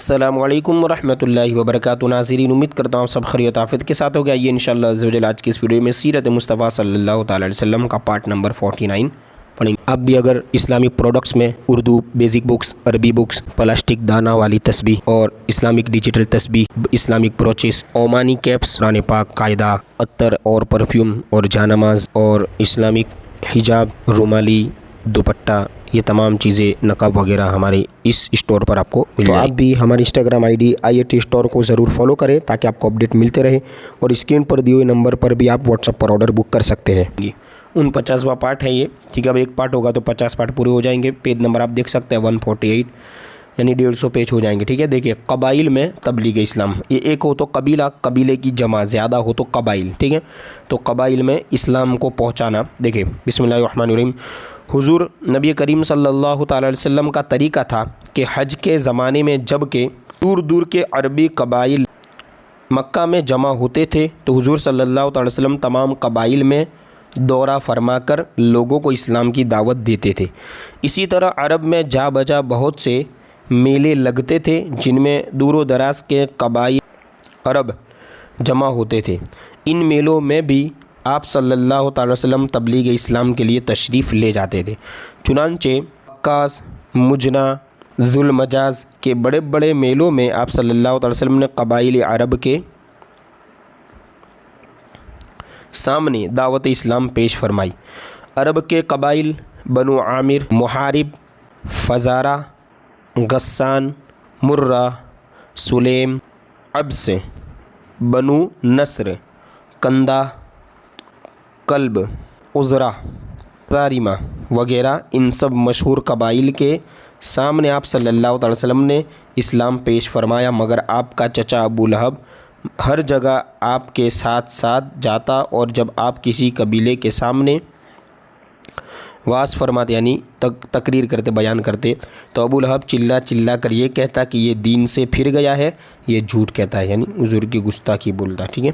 السلام علیکم ورحمۃ اللہ وبرکاتہ ناظرین، امید کرتا ہوں سب خیریت عافیت کے ساتھ ہو گیا. یہ انشاءاللہ عز و جل آج کی اس ویڈیو میں سیرت مصطفیٰ صلی اللہ تعالی علیہ وسلم کا پارٹ نمبر 49 پڑھیں گے. آپ بھی اگر اسلامک پروڈکٹس میں اردو بیسک بکس، عربی بکس، پلاسٹک دانہ والی تسبیح اور اسلامک ڈیجیٹل تسبیح، اسلامک بروچز، عمانی کیپس، قرآن پاک، قاعدہ، عطر اور پرفیوم اور جانماز اور اسلامک حجاب، رومالی، دوپٹہ، یہ تمام چیزیں، نقاب وغیرہ ہمارے اس اسٹور پر آپ کو مل جائے. تو آپ بھی ہماری Instagram I D IAT store کو ضرور فالو کریں تاکہ آپ کو اپڈیٹ ملتے رہے، اور اسکرین پر دیے ہوئے نمبر پر بھی آپ واٹس ایپ پر آرڈر بک کر سکتے ہیں. 49واں پارٹ ہے یہ، ٹھیک ہے. اب ایک پارٹ ہوگا تو 50 پارٹ پورے ہو جائیں گے. پیج نمبر آپ دیکھ سکتے ہیں 148، یعنی 150 پیج ہو جائیں گے. ٹھیک ہے. دیکھیے، قبائل میں تبلیغ اسلام. یہ ایک ہو تو قبیلہ، قبیلے کی جمع، زیادہ ہو تو قبائل. ٹھیک ہے. تو قبائل میں اسلام کو پہنچانا. دیکھیے، بسم اللہ الرحمن الرحیم. حضور نبی کریم صلی اللہ تعالی علیہ وسلم کا طریقہ تھا کہ حج کے زمانے میں جب کہ دور دور کے عربی قبائل مکہ میں جمع ہوتے تھے تو حضور صلی اللہ تعالی وسلم تمام قبائل میں دورہ فرما کر لوگوں کو اسلام کی دعوت دیتے تھے. اسی طرح عرب میں جا بجا بہت سے میلے لگتے تھے جن میں دور و دراز کے قبائل عرب جمع ہوتے تھے. ان میلوں میں بھی آپ صلی اللہ تعالی وسلم تبلیغ اسلام کے لیے تشریف لے جاتے تھے. چنانچہ عکاظ، مجنہ، ذوالمجاز کے بڑے بڑے میلوں میں آپ صلی اللہ تعالی وسلم نے قبائل عرب کے سامنے دعوت اسلام پیش فرمائی. عرب کے قبائل بنو عامر، محارب، فزارہ، غسان، مرہ، سلیم، عبس، بنو نصر، کندہ، کلب، عذرہ، زارمہ وغیرہ، ان سب مشہور قبائل کے سامنے آپ صلی اللہ تعالی وسلم نے اسلام پیش فرمایا. مگر آپ کا چچا ابو لہب ہر جگہ آپ کے ساتھ ساتھ جاتا، اور جب آپ کسی قبیلے کے سامنے واز فرماتے، یعنی تقریر کرتے، بیان کرتے، تو ابو لہب چلا چلا کر یہ کہتا کہ یہ دین سے پھر گیا ہے، یہ جھوٹ کہتا ہے، یعنی حضور کی گستاخی بولتا. ٹھیک ہے.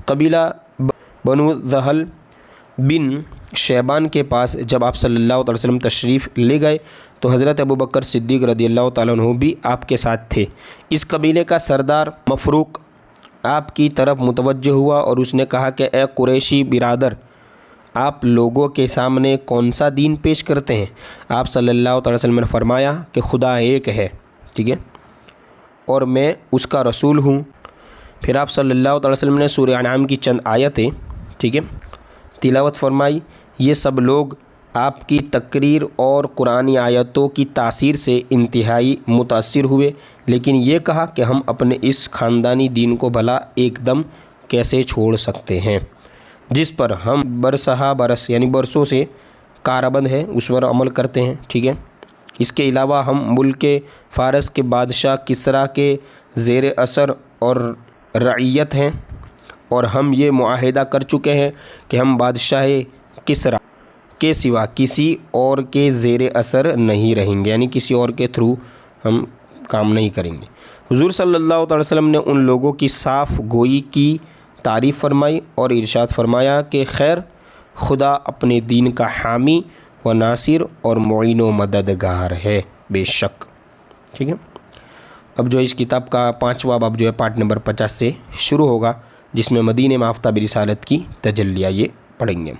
قبیلہ بنو ذہل بن شیبان کے پاس جب آپ صلی اللہ تعالی وسلم تشریف لے گئے تو حضرت ابوبکر صدیق رضی اللہ تعالیٰ عنہ بھی آپ کے ساتھ تھے. اس قبیلے کا سردار مفروق آپ کی طرف متوجہ ہوا اور اس نے کہا کہ اے قریشی برادر، آپ لوگوں کے سامنے کون سا دین پیش کرتے ہیں؟ آپ صلی اللہ تعالی وسلم نے فرمایا کہ خدا ایک ہے، ٹھیک ہے، اور میں اس کا رسول ہوں. پھر آپ صلی اللہ تعالی وسلم نے سورہ انعام کی چند آیتیں، ٹھیک ہے، تلاوت فرمائی. یہ سب لوگ آپ کی تقریر اور قرآنی آیتوں کی تاثیر سے انتہائی متاثر ہوئے، لیکن یہ کہا کہ ہم اپنے اس خاندانی دین کو بھلا ایک دم کیسے چھوڑ سکتے ہیں جس پر ہم برسہ برس، یعنی برسوں سے کاربند ہے، اس پر عمل کرتے ہیں. ٹھیک ہے. اس کے علاوہ ہم ملک فارس کے بادشاہ کسریٰ کے زیر اثر اور رعیت ہیں، اور ہم یہ معاہدہ کر چکے ہیں کہ ہم بادشاہ کسریٰ کے سوا کسی اور کے زیر اثر نہیں رہیں گے، یعنی کسی اور کے تھرو ہم کام نہیں کریں گے. حضور صلی اللہ تعالی وسلم نے ان لوگوں کی صاف گوئی کی تعریف فرمائی اور ارشاد فرمایا کہ خیر، خدا اپنے دین کا حامی و ناصر اور معین و مددگار ہے بے شک. ٹھیک ہے. اب جو اس کتاب کا 5واں باب جو ہے پارٹ نمبر 50 سے شروع ہوگا، جس میں مدینہ میں آفتاب رسالت کی تجلیہ یہ پڑھیں گے.